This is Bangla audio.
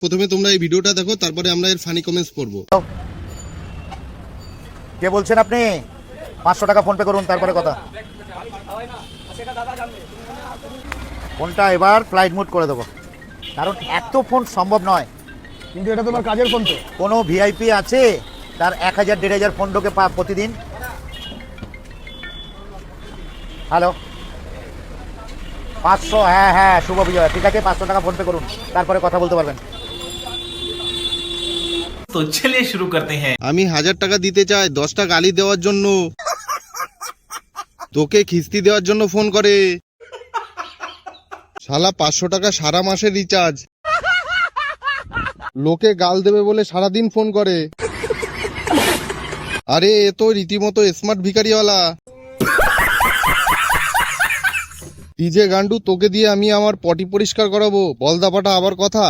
প্রথমে তোমরা এই ভিডিওটা দেখো, তারপরে আমরা এর ফানি কমেন্টস পড়বো। কে বলছেন আপনি? 500 টাকা ফোন পে করুন, তারপরে কথা। ফোনটা এবার ফ্লাইট মোড করে দেবো, কারণ এত ফোন সম্ভব নয়। কিন্তু এটা তোমার কাজের ফোন তো। কোনো ভিআইপি আছে তার 1000-1500 ফোন ঢোকে প্রতিদিন। হ্যালো, 500? হ্যাঁ হ্যাঁ, শুভ বিজয়। ঠিক আছে, 500 টাকা ফোন পে করুন, তারপরে কথা বলতে পারবেন। তো চলিए শুরু করতে हैं। আমি 1000 টাকা দিতে চাই 10টা গালি দেওয়ার জন্য। তোকে খিস্তি দেওয়ার জন্য ফোন করে। শালা 500 টাকা সারা মাসের রিচার্জ। লোকে গাল দেবে বলে সারাদিন ফোন করে। আরে এ তো রীতিমতো স্মার্ট ভিখারিওয়ালা। ডিজে গান্ডু, তোকে দিয়ে আমি আমার পটি পরিষ্কার করাবো। বলদাপাটা আবার কথা।